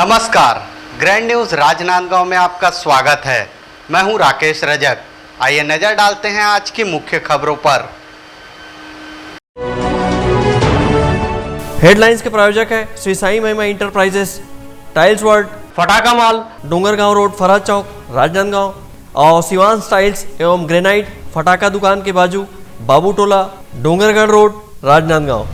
नमस्कार, grand news Rajnandgaon में आपका स्वागत है। मैं हूं राकेश रजक। आइए नजर डालते हैं आज की मुख्य खबरों पर। हेडलाइंस के प्रायोजक है श्री साई महिमा इंटरप्राइजेस, टाइल्स वर्ल्ड, फटाका मॉल, डोंगरगांव रोड, फरहद चौक, राजनांदगांव और शिवांश टाइल्स एवं ग्रेनाइट, फटाका दुकान के बाजू, बाबू टोला, डोंगरगढ़ रोड, राजनांदगांव।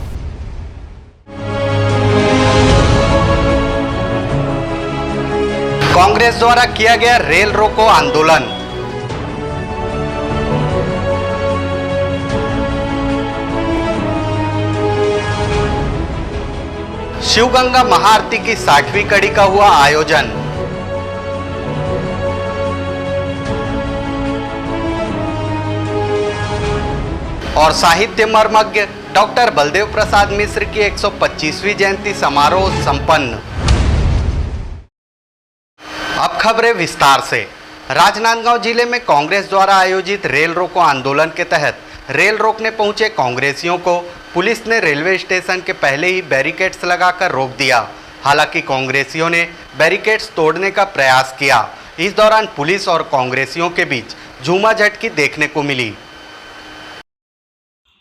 कांग्रेस द्वारा किया गया रेल रोको आंदोलन। शिवगंगा महाआरती की 60वीं कड़ी का हुआ आयोजन। और साहित्य मर्मज्ञ डॉक्टर बलदेव प्रसाद मिश्र की 125वीं जयंती समारोह संपन्न। अब खबरें विस्तार से। राजनांदगांव जिले में कांग्रेस द्वारा आयोजित रेल रोको आंदोलन के तहत रेल रोकने पहुंचे कांग्रेसियों को पुलिस ने रेलवे स्टेशन के पहले ही बैरिकेड्स लगाकर रोक दिया। हालांकि कांग्रेसियों ने बैरिकेड्स तोड़ने का प्रयास किया। इस दौरान पुलिस और कांग्रेसियों के बीच झूमाझटकी देखने को मिली।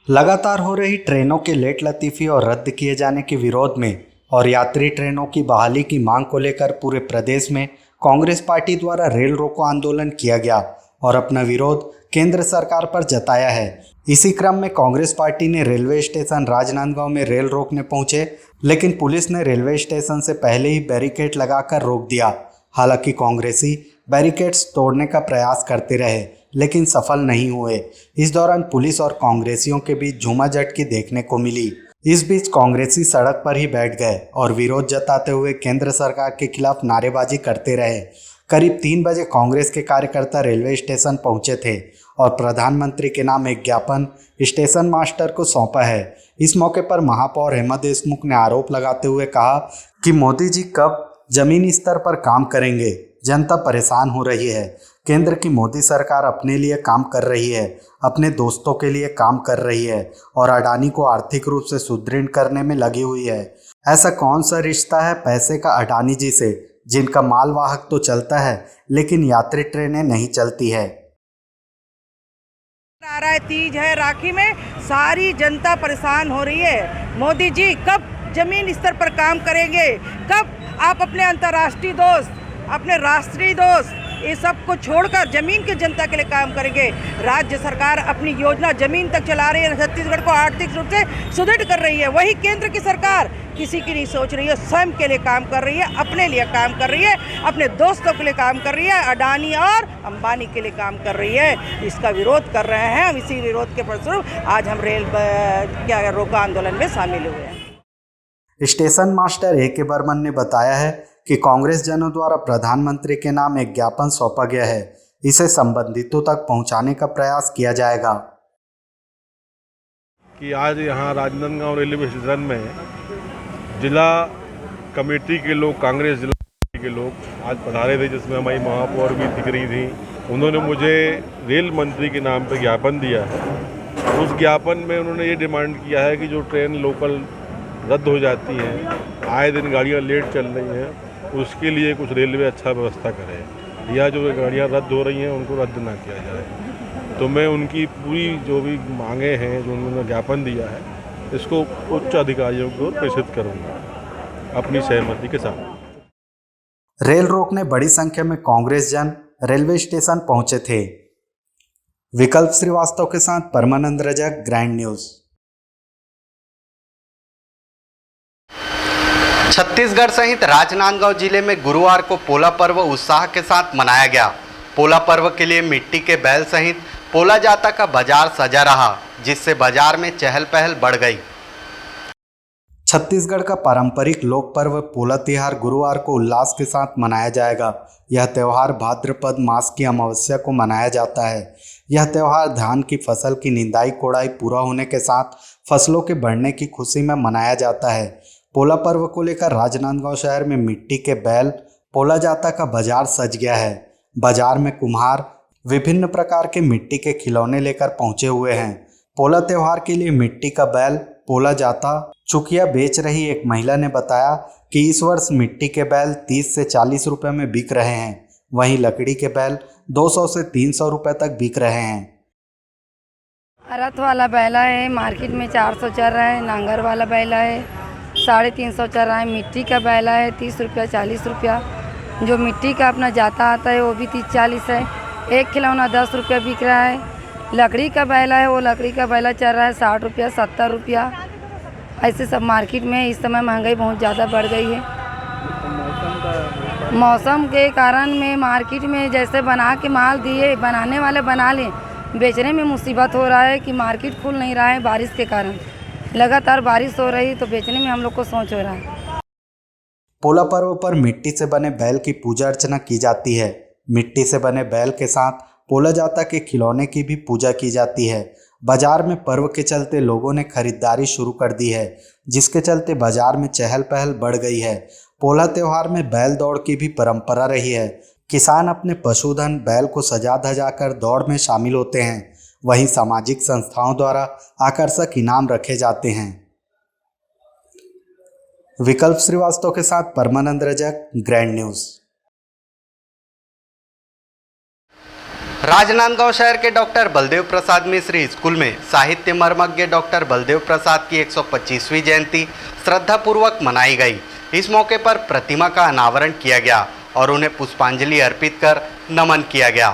लगातार हो रही ट्रेनों के लेट लतीफी और रद्द किए जाने के विरोध में और यात्री ट्रेनों की बहाली की मांग को लेकर पूरे प्रदेश में कांग्रेस पार्टी द्वारा रेल रोको आंदोलन किया गया और अपना विरोध केंद्र सरकार पर जताया है। इसी क्रम में कांग्रेस पार्टी ने रेलवे स्टेशन राजनांदगांव में रेल रोकने पहुंचे, लेकिन पुलिस ने रेलवे स्टेशन से पहले ही बैरिकेड लगाकर रोक दिया। हालांकि कांग्रेसी बैरिकेड्स तोड़ने का प्रयास करते रहे, लेकिन सफल नहीं हुए। इस दौरान पुलिस और कांग्रेसियों के बीच झूमाझटकी देखने को मिली। इस बीच कांग्रेसी सड़क पर ही बैठ गए और विरोध जताते हुए केंद्र सरकार के खिलाफ नारेबाजी करते रहे। करीब 3 बजे कांग्रेस के कार्यकर्ता रेलवे स्टेशन पहुंचे थे और प्रधानमंत्री के नाम एक ज्ञापन स्टेशन मास्टर को सौंपा है। इस मौके पर महापौर हेमा देशमुख ने आरोप लगाते हुए कहा कि मोदी जी कब जमीनी स्तर पर काम करेंगे, जनता परेशान हो रही है। केंद्र की मोदी सरकार अपने लिए काम कर रही है, अपने दोस्तों के लिए काम कर रही है और अडानी को आर्थिक रूप से सुदृढ़ करने में लगी हुई है। ऐसा कौन सा रिश्ता है पैसे का अडानी जी से, जिनका मालवाहक तो चलता है लेकिन यात्री ट्रेनें नहीं चलती है। आ रहा है तीज है, राखी में सारी जनता परेशान हो रही है। मोदी जी कब जमीन स्तर पर काम करेंगे, कब आप अपने अंतर्राष्ट्रीय दोस्त, अपने राष्ट्रीय दोस्त, ये सब को छोड़कर जमीन की जनता के लिए काम करेंगे। राज्य सरकार अपनी योजना जमीन तक चला रही है, छत्तीसगढ़ को आर्थिक रूप से सुदृढ़ कर रही है। वही केंद्र की सरकार किसी की नहीं सोच रही है, स्वयं के लिए काम कर रही है, अपने लिए काम कर रही है, अपने दोस्तों के लिए काम कर रही है, अडानी और अंबानी के लिए काम कर रही है। इसका विरोध कर रहे हैं। हम इसी विरोध के फलस्वरूप आज हम रेल रोको आंदोलन में शामिल हुए हैं। स्टेशन मास्टर ए के बर्मन ने बताया है कि कांग्रेस जनों द्वारा प्रधानमंत्री के नाम एक ज्ञापन सौंपा गया है। इसे संबंधितों तक पहुंचाने का प्रयास किया जाएगा। कि आज यहाँ राजनांदगांव रेलवे स्टेशन में जिला कमेटी के लोग, कांग्रेस जिला कमेटी के लोग आज पधारे थे, जिसमें हमारी महापौर भी दिख रही थी। उन्होंने मुझे रेल मंत्री के नाम पर ज्ञापन दिया है। उस ज्ञापन में उन्होंने ये डिमांड किया है कि जो ट्रेन लोकल रद्द हो जाती हैं, आए दिन गाड़ियाँ लेट चल रही हैं, उसके लिए कुछ रेलवे अच्छा व्यवस्था करे, या जो गाड़ियाँ रद्द हो रही हैं उनको रद्द ना किया जाए। तो मैं उनकी पूरी जो भी मांगे हैं, जो उन्होंने ज्ञापन दिया है, इसको उच्च अधिकारियों को प्रेषित करूँगा अपनी सहमति के साथ। रेल रोकने बड़ी संख्या में कांग्रेस जन रेलवे स्टेशन पहुंचे थे। विकल्प श्रीवास्तव के साथ परमानंद रजक, ग्रैंड न्यूज। छत्तीसगढ़ सहित राजनांदगांव जिले में गुरुवार को पोला पर्व उत्साह के साथ मनाया गया। पोला पर्व के लिए मिट्टी के बैल सहित पोला जाता का बाजार सजा रहा, जिससे बाजार में चहल पहल बढ़ गई। छत्तीसगढ़ का पारंपरिक लोक पर्व पोला त्योहार गुरुवार को उल्लास के साथ मनाया जाएगा। यह त्यौहार भाद्रपद मास की अमावस्या को मनाया जाता है। यह त्यौहार धान की फसल की निंदाई कोड़ाई पूरा होने के साथ फसलों के बढ़ने की खुशी में मनाया जाता है। पोला पर्व को लेकर राजनांदगांव शहर में मिट्टी के बैल पोला जाता का बाजार सज गया है। बाजार में कुम्हार विभिन्न प्रकार के मिट्टी के खिलौने लेकर पहुंचे हुए हैं। पोला त्योहार के लिए मिट्टी का बैल पोला जाता चुकिया बेच रही एक महिला ने बताया कि इस वर्ष मिट्टी के बैल 30 से 40 रुपए में बिक रहे हैं, वहीं लकड़ी के बैल 200 से 300 रुपए तक बिक रहे हैं। रथ वाला बैला है मार्केट में 400 चल रहा है, नांगर वाला बैला है 350 चल रहा है, मिट्टी का बैला है 30 रुपया 40 रुपया। जो मिट्टी का अपना जाता आता है वो भी 30-40 है। एक खिलौना 10 रुपया बिक रहा है। लकड़ी का बैला है, वो लकड़ी का बैला चल रहा है 60 रुपया 70 रुपया। ऐसे सब मार्केट में इस समय महंगाई बहुत ज़्यादा बढ़ गई है। मौसम के कारण में मार्केट में जैसे बना के माल दिए, बनाने वाले बना लें, बेचने में मुसीबत हो रहा है कि मार्केट खुल नहीं रहा है बारिश के कारण। लगातार बारिश हो रही तो बेचने में हम लोग को सोच हो रहा है। पोला पर्व पर मिट्टी से बने बैल की पूजा अर्चना की जाती है। मिट्टी से बने बैल के साथ पोला जाता के खिलौने की भी पूजा की जाती है। बाजार में पर्व के चलते लोगों ने खरीदारी शुरू कर दी है, जिसके चलते बाजार में चहल पहल बढ़ गई है। पोला त्योहार में बैल दौड़ की भी परंपरा रही है। किसान अपने पशुधन बैल को सजा धजा कर दौड़ में शामिल होते हैं। वहीं सामाजिक संस्थाओं द्वारा आकर्षक इनाम रखे जाते हैं। विकल्प श्रीवास्तव के साथ परमानंद रजक, ग्रैंड न्यूज। राजनांदगांव शहर के डॉक्टर बलदेव प्रसाद मिश्र स्कूल में साहित्य मर्मज्ञ डॉक्टर बलदेव प्रसाद की 125वीं जयंती श्रद्धापूर्वक मनाई गई। इस मौके पर प्रतिमा का अनावरण किया गया और उन्हें पुष्पांजलि अर्पित कर नमन किया गया।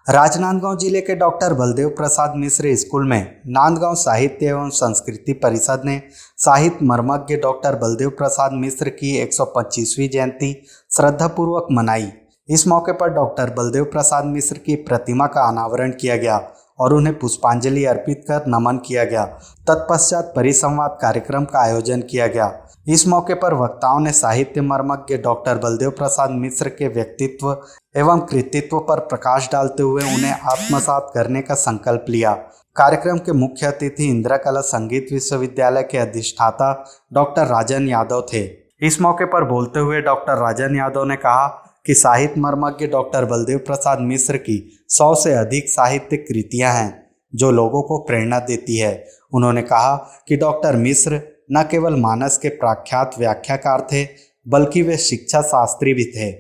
राजनांदगांव जिले के डॉक्टर बलदेव प्रसाद मिश्र स्कूल में नांदगांव साहित्य एवं संस्कृति परिषद ने साहित्य मर्मज्ञ डॉक्टर बलदेव प्रसाद मिश्र की 125वीं जयंती श्रद्धापूर्वक मनाई। इस मौके पर डॉक्टर बलदेव प्रसाद मिश्र की प्रतिमा का अनावरण किया गया और उन्हें पुष्पांजलि अर्पित कर नमन किया गया। तत्पश्चात परिसंवाद कार्यक्रम का आयोजन किया गया। इस मौके पर वक्ताओं ने साहित्य मर्मज्ञ डॉक्टर बलदेव प्रसाद मिश्र के व्यक्तित्व एवं कृतित्व पर प्रकाश डालते हुए उन्हें आत्मसात करने का संकल्प लिया। कार्यक्रम के मुख्य अतिथि इंदिरा कला संगीत विश्वविद्यालय के अधिष्ठाता डॉक्टर राजन यादव थे। इस मौके पर बोलते हुए डॉक्टर राजन यादव ने कहा कि साहित्य मर्मज्ञ डॉक्टर बलदेव प्रसाद मिश्र की 100 से अधिक साहित्यिक कृतियां हैं जो लोगों को प्रेरणा देती है। उन्होंने कहा कि डॉक्टर मिश्र न केवल मानस के प्रख्यात व्याख्याकार थे बल्कि वे शिक्षा शास्त्री भी थे।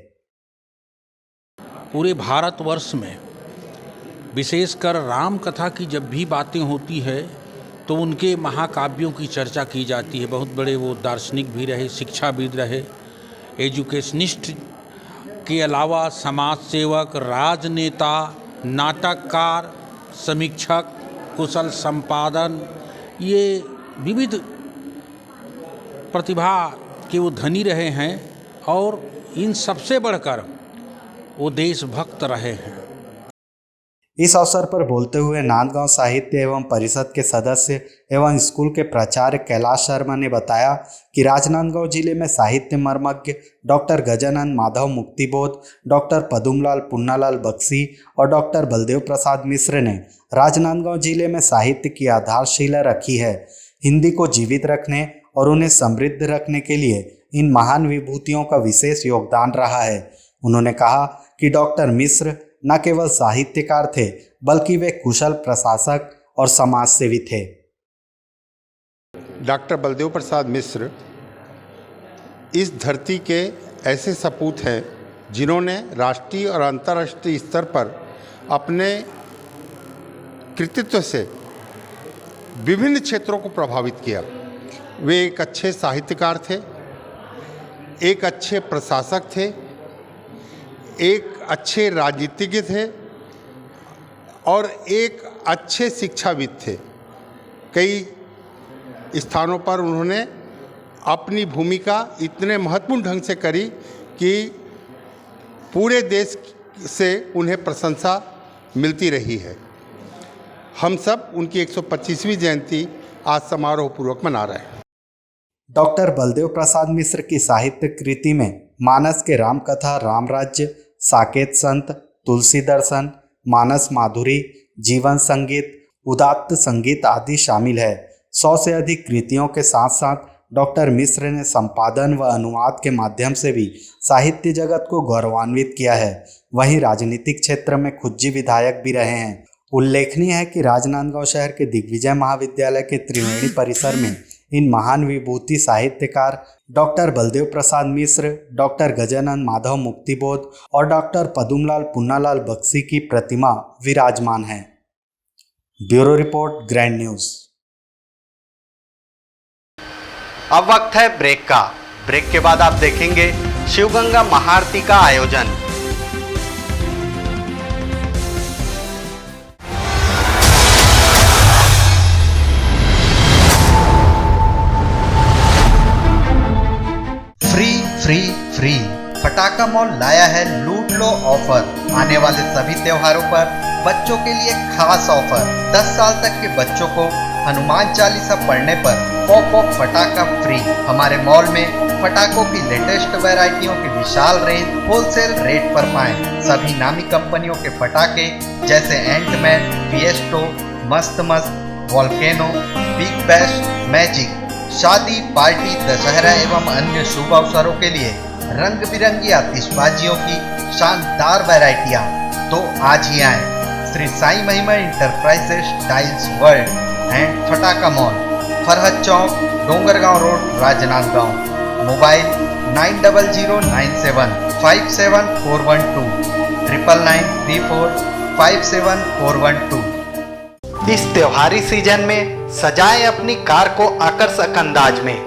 पूरे भारतवर्ष में विशेषकर राम कथा की जब भी बातें होती है तो उनके महाकाव्यों की चर्चा की जाती है। बहुत बड़े वो दार्शनिक भी रहे, शिक्षाविद रहे, एजुकेशनिस्ट के अलावा समाज सेवक, राजनेता, नाटककार, समीक्षक, कुशल संपादन, ये विविध प्रतिभा के वो धनी रहे हैं और इन सबसे बढ़कर वो देशभक्त रहे हैं। इस अवसर पर बोलते हुए नांदगांव साहित्य एवं परिषद के सदस्य एवं स्कूल के प्राचार्य कैलाश शर्मा ने बताया कि राजनांदगांव जिले में साहित्य मर्मज्ञ डॉक्टर गजानन माधव मुक्तिबोध, डॉक्टर पदुमलाल पुन्नालाल बख्शी और डॉक्टर बलदेव प्रसाद मिश्र ने राजनांदगांव जिले में साहित्य की आधारशिला रखी है। हिंदी को जीवित रखने और उन्हें समृद्ध रखने के लिए इन महान विभूतियों का विशेष योगदान रहा है। उन्होंने कहा कि डॉक्टर मिश्र न केवल साहित्यकार थे बल्कि वे कुशल प्रशासक और समाजसेवी थे। डॉक्टर बलदेव प्रसाद मिश्र इस धरती के ऐसे सपूत हैं जिन्होंने राष्ट्रीय और अंतर्राष्ट्रीय स्तर पर अपने कृतित्व से विभिन्न क्षेत्रों को प्रभावित किया। वे एक अच्छे साहित्यकार थे, एक अच्छे प्रशासक थे, एक अच्छे राजनीतिज्ञ थे और एक अच्छे शिक्षाविद थे। कई स्थानों पर उन्होंने अपनी भूमिका इतने महत्वपूर्ण ढंग से करी कि पूरे देश से उन्हें प्रशंसा मिलती रही है। हम सब उनकी 125वीं जयंती आज समारोहपूर्वक मना रहे हैं। डॉक्टर बलदेव प्रसाद मिश्र की साहित्य कृति में मानस के रामकथा, रामराज्य, साकेत संत, तुलसी दर्शन, मानस माधुरी, जीवन संगीत, उदात्त संगीत आदि शामिल है। 100 से अधिक कृतियों के साथ साथ डॉक्टर मिश्र ने संपादन व अनुवाद के माध्यम से भी साहित्य जगत को गौरवान्वित किया है। वहीं राजनीतिक क्षेत्र में खुज्जी विधायक भी रहे हैं उल्लेखनीय है कि राजनांदगांव शहर के दिग्विजय महाविद्यालय के त्रिवेणी परिसर में इन महान विभूति साहित्यकार डॉक्टर बलदेव प्रसाद मिश्र, डॉक्टर गजानन माधव मुक्तिबोध और डॉक्टर पदुमलाल पुन्नालाल बख्शी की प्रतिमा विराजमान है। Bureau report, grand news. अब वक्त है ब्रेक का। ब्रेक के बाद आप देखेंगे शिवगंगा महाआरती का आयोजन। फ्री फटाका मॉल लाया है लूट लो ऑफर। आने वाले सभी त्योहारों पर बच्चों के लिए खास ऑफर। 10 साल तक के बच्चों को हनुमान चालीसा पढ़ने पर पॉप फटाका फ्री। हमारे मॉल में पटाखों की लेटेस्ट वैरायटियों की विशाल रेंज होलसेल रेट पर पाएं। सभी नामी कंपनियों के पटाखे जैसे एंटमैन, फिएस्टो, मस्त, वॉल्केनो, बिग बैश, मैजिक, शादी, पार्टी, दशहरा एवं अन्य शुभ अवसरों के लिए रंग बिरंगी आतिशबाजियों की शानदार वैरायटियां। तो आज ही आएं श्री साई महिमा इंटरप्राइजेस टाइल्स वर्ल्ड एंड फटाका मॉल, फरहद चौक, डोंगरगांव रोड, राजनांदगांव। मोबाइल 9009757412 9934545412। इस त्योहारी सीजन में सजाएं अपनी कार को आकर्षक अंदाज में।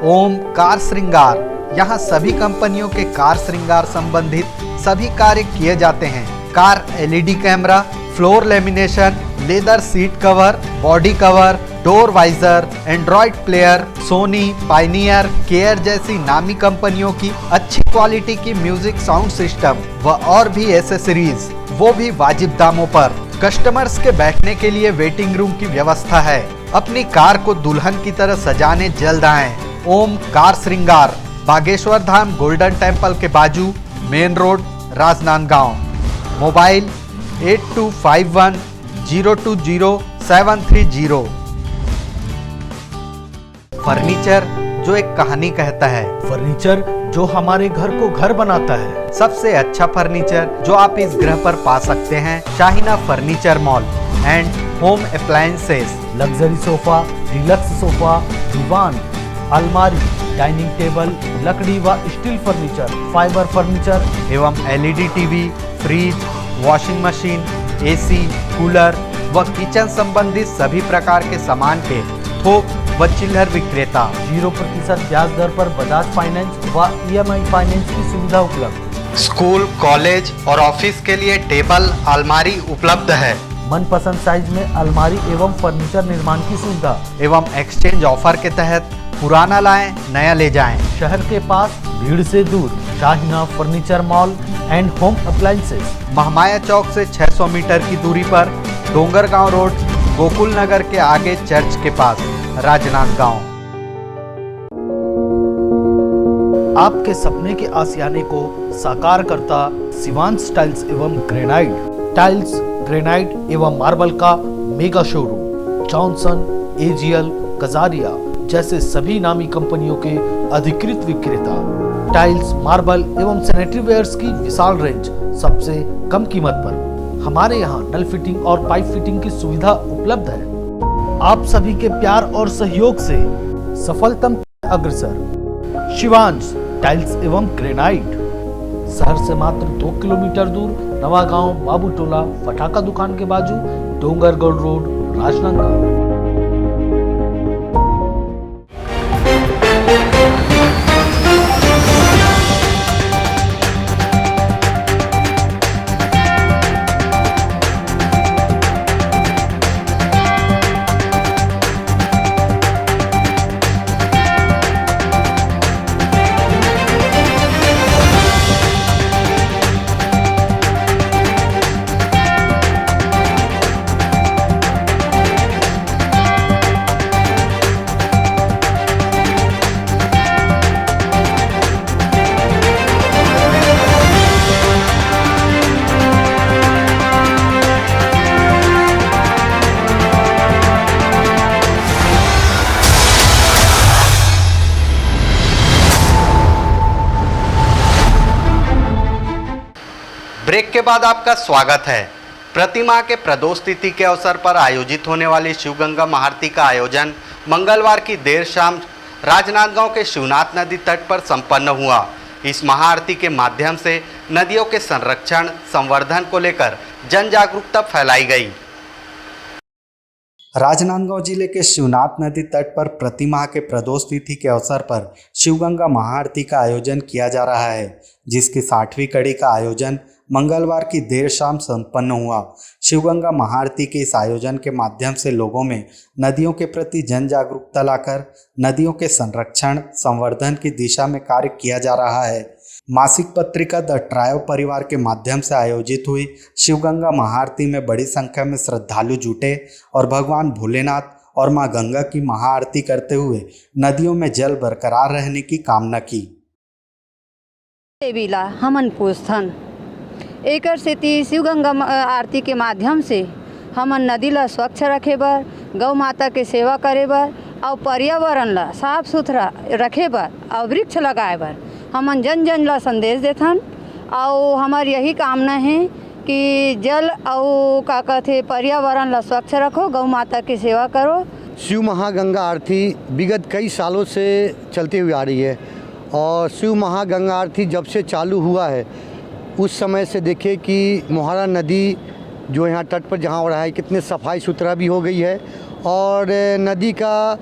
ओम कार श्रृंगार, यहाँ सभी कंपनियों के कार श्रृंगार संबंधित सभी कार्य किए जाते हैं। Car LED camera, floor lamination, leather seat cover, body cover, door visor, android player, Sony, Pioneer, care जैसी नामी कंपनियों की अच्छी क्वालिटी की म्यूजिक साउंड सिस्टम व और भी एसेसरीज, वो भी वाजिब दामों पर। कस्टमर्स के बैठने के लिए वेटिंग रूम की व्यवस्था है। अपनी कार को दुल्हन की तरह सजाने जल्द आएं। ओम कार श्रृंगार, बागेश्वर धाम गोल्डन टेम्पल के बाजू, main road, Rajnandgaon. Mobile 8251020730। Furniture जो एक कहानी कहता है, फर्नीचर जो हमारे घर को घर बनाता है। सबसे अच्छा फर्नीचर जो आप इस ग्रह पर पा सकते हैं, Shaheena furniture mall and home appliances. Luxury sofa, deluxe sofa, दीवान, अलमारी, डाइनिंग टेबल, लकड़ी व स्टील फर्नीचर, फाइबर फर्नीचर एवं LED TV, fridge, washing machine, AC, cooler व किचन संबंधित सभी प्रकार के सामान के थोक व चिल्लर विक्रेता। 0% ब्याज दर पर बजाज फाइनेंस व EMI फाइनेंस की सुविधा उपलब्ध। स्कूल, कॉलेज और ऑफिस के लिए टेबल, अलमारी उपलब्ध है। मनपसंद साइज में अलमारी एवं फर्नीचर निर्माण की सुविधा एवं एक्सचेंज ऑफर के तहत पुराना लाएं, नया ले जाएं। शहर के पास, भीड़ से दूर, Shaheena furniture mall and home appliances. Mahamaya Chowk से 600 मीटर की दूरी पर, डोंगरगांव रोड, गोकुल नगर के आगे चर्च के पास, राजनांदगांव। आपके सपने के आशियाने को साकार करता शिवांश टाइल्स एवं ग्रेनाइट। टाइल्स, ग्रेनाइट एवं मार्बल का mega showroom. Johnson, AGL, Kajaria जैसे सभी नामी कंपनियों के अधिकृत विक्रेता। टाइल्स, मार्बल एवं सैनिटरी वेयर्स की विशाल रेंज सबसे कम कीमत पर। हमारे यहाँ नल फिटिंग और पाइप फिटिंग की सुविधा उपलब्ध है। आप सभी के प्यार और सहयोग से सफलतम अग्रसर शिवांश टाइल्स एवं ग्रेनाइट। शहर से मात्र 2 किलोमीटर दूर, नवागांव बाबूटोला फटाका दुकान के बाजू, डोंगरगढ़ रोड, राजनांदगांव। ब्रेक के बाद आपका स्वागत है। प्रतिमा के प्रदोष तिथि के अवसर पर आयोजित होने वाली शिवगंगा महाआरती का आयोजन मंगलवार की देर शाम राजनांदगांव के शिवनाथ नदी तट पर संपन्न हुआ। इस महाआरती के माध्यम से नदियों के संरक्षण संवर्धन को लेकर जन जागरूकता फैलाई गई। राजनांदगांव जिले के शिवनाथ नदी तट पर प्रतिमाह के प्रदोष तिथि के अवसर पर शिवगंगा महाआरती का आयोजन किया जा रहा है, जिसकी 60वीं कड़ी का आयोजन मंगलवार की देर शाम संपन्न हुआ। शिवगंगा महाआरती के इस आयोजन के माध्यम से लोगों में नदियों के प्रति जन जागरूकता लाकर नदियों के संरक्षण संवर्धन की दिशा में कार्य किया जा रहा है। मासिक पत्रिका द ट्रायो परिवार के माध्यम से आयोजित हुई शिवगंगा महाआरती में बड़ी संख्या में श्रद्धालु जुटे और भगवान भोलेनाथ और मां गंगा की महाआरती करते हुए नदियों में जल बरकरार रहने की कामना की। देवीला हमन पोस्थन एकर सेती शिवगंगा आरती के माध्यम से हमन नदी ला स्वच्छ रखे बर, गौ माता के सेवा करे बर और पर्यावरण ला साफ सुथरा रखे बर और वृक्ष लगाए बर हमन जन जन ला संदेश देथन। और हमार यही कामना है कि जल और का कहते पर्यावरण ला स्वच्छ रखो, गौ माता की सेवा करो। शिव महागंगा आरती विगत कई सालों से चलती हुई आ रही है और शिव महागंगा आरती जब से चालू हुआ है उस समय से देखिए कि मोहारा नदी जो यहाँ तट पर जहाँ हो रहा है कितने सफाई सुथरा भी हो गई है और नदी का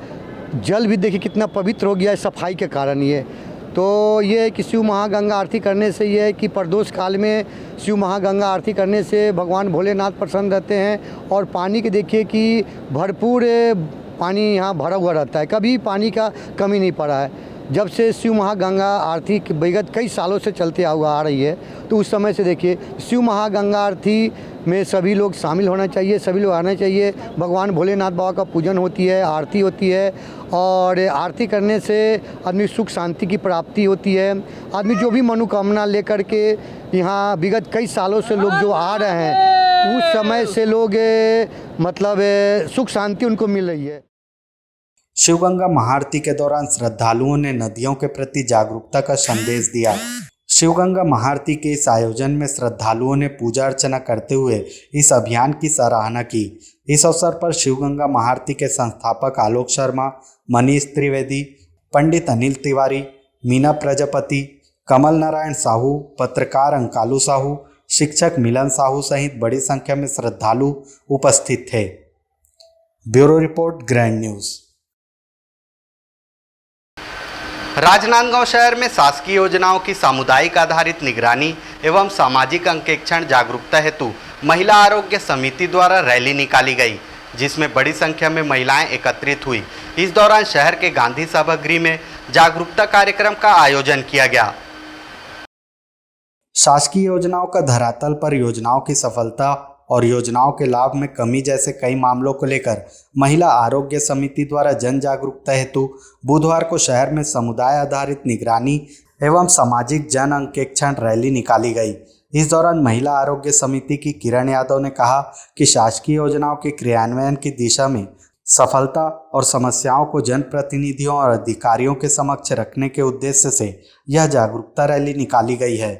जल भी देखिए कितना पवित्र हो गया है सफाई के कारण। ये तो ये है कि शिव महागंगा आरती करने से ये है कि प्रदोष काल में शिव महागंगा आरती करने से भगवान भोलेनाथ प्रसन्न रहते हैं और पानी के देखिए कि भरपूर पानी यहाँ भरा हुआ रहता है, कभी पानी का कमी नहीं पड़ा है। जब से शिव महागंगा आरती विगत कई सालों से चलते हुआ आ रही है तो उस समय से देखिए शिव महागंगा आरती में सभी लोग शामिल होना चाहिए, सभी लोग आना चाहिए। भगवान भोलेनाथ बाबा का पूजन होती है, आरती होती है और आरती करने से आदमी सुख शांति की प्राप्ति होती है। आदमी जो भी मनोकामना लेकर के यहाँ विगत कई सालों से लोग जो आ रहे हैं उस समय से लोग मतलब सुख शांति उनको मिल रही है। शिवगंगा महाआरती के दौरान श्रद्धालुओं ने नदियों के प्रति जागरूकता का संदेश दिया। शिवगंगा महाआरती के इस आयोजन में श्रद्धालुओं ने पूजा अर्चना करते हुए इस अभियान की सराहना की। इस अवसर पर शिवगंगा महाआरती के संस्थापक आलोक शर्मा, मनीष त्रिवेदी, पंडित अनिल तिवारी, मीना प्रजापति, कमल नारायण साहू, पत्रकार अंकालू साहू, शिक्षक मिलन साहू सहित बड़ी संख्या में श्रद्धालु उपस्थित थे। Bureau report, grand news. Rajnandgaon शहर में शासकीय योजनाओं की सामुदायिक आधारित निगरानी एवं सामाजिक अंकेक्षण जागरूकता हेतु महिला आरोग्य समिति द्वारा रैली निकाली गई, जिसमें बड़ी संख्या में महिलाएं एकत्रित हुई। इस दौरान शहर के गांधी सभागृह में जागरूकता कार्यक्रम का आयोजन किया गया। शासकीय योजनाओं का धरातल पर योजनाओं की सफलता और योजनाओं के लाभ में कमी जैसे कई मामलों को लेकर महिला आरोग्य समिति द्वारा जन जागरूकता हेतु बुधवार को शहर में समुदाय आधारित निगरानी एवं सामाजिक जन अंकेक्षण रैली निकाली गई। इस दौरान महिला आरोग्य समिति की किरण यादव ने कहा कि शासकीय योजनाओं के क्रियान्वयन की दिशा में सफलता और समस्याओं को जनप्रतिनिधियों और अधिकारियों के समक्ष रखने के उद्देश्य से यह जागरूकता रैली निकाली गई है।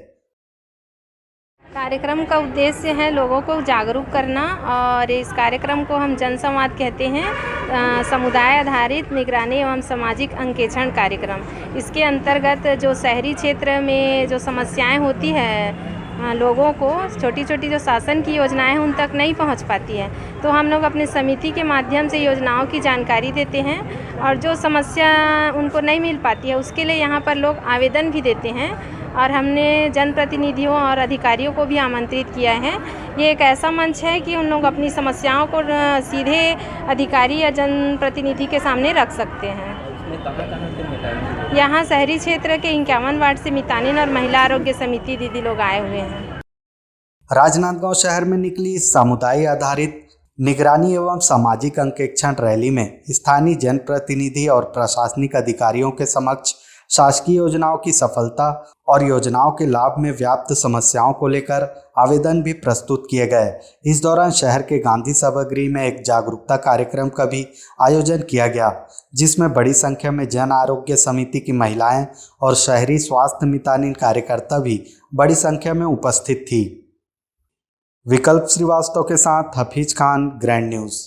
कार्यक्रम का उद्देश्य है लोगों को जागरूक करना और इस कार्यक्रम को हम जनसंवाद कहते हैं, समुदाय आधारित निगरानी एवं सामाजिक अंकेक्षण कार्यक्रम। इसके अंतर्गत जो शहरी क्षेत्र में जो समस्याएं होती है लोगों को, छोटी छोटी जो शासन की योजनाएं हैं उन तक नहीं पहुंच पाती है, तो हम लोग अपनी समिति के माध्यम से योजनाओं की जानकारी देते हैं और जो समस्या उनको नहीं मिल पाती है उसके लिए यहाँ पर लोग आवेदन भी देते हैं और हमने जनप्रतिनिधियों और अधिकारियों को भी आमंत्रित किया है। ये एक ऐसा मंच है कि उन लोग अपनी समस्याओं को सीधे अधिकारी या जनप्रतिनिधि के सामने रख सकते हैं। यहाँ शहरी क्षेत्र के 51 वार्ड से मितानिन और महिला आरोग्य समिति दीदी लोग आए हुए हैं। राजनांदगांव शहर में निकली सामुदायिक आधारित निगरानी एवं सामाजिक अंकेक्षण रैली में स्थानीय जनप्रतिनिधि और प्रशासनिक अधिकारियों के समक्ष शासकीय योजनाओं की सफलता और योजनाओं के लाभ में व्याप्त समस्याओं को लेकर आवेदन भी प्रस्तुत किए गए। इस दौरान शहर के गांधी सभागृह में एक जागरूकता कार्यक्रम का भी आयोजन किया गया, जिसमें बड़ी संख्या में जन आरोग्य समिति की महिलाएं और शहरी स्वास्थ्य मितानिन कार्यकर्ता भी बड़ी संख्या में उपस्थित थी। विकल्प श्रीवास्तव के साथ हफीज खान, ग्रैंड न्यूज।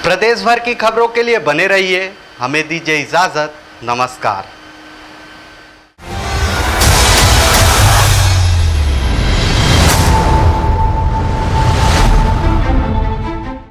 प्रदेश भर की खबरों के लिए बने रहिए, हमें दीजिए इजाजत। नमस्कार।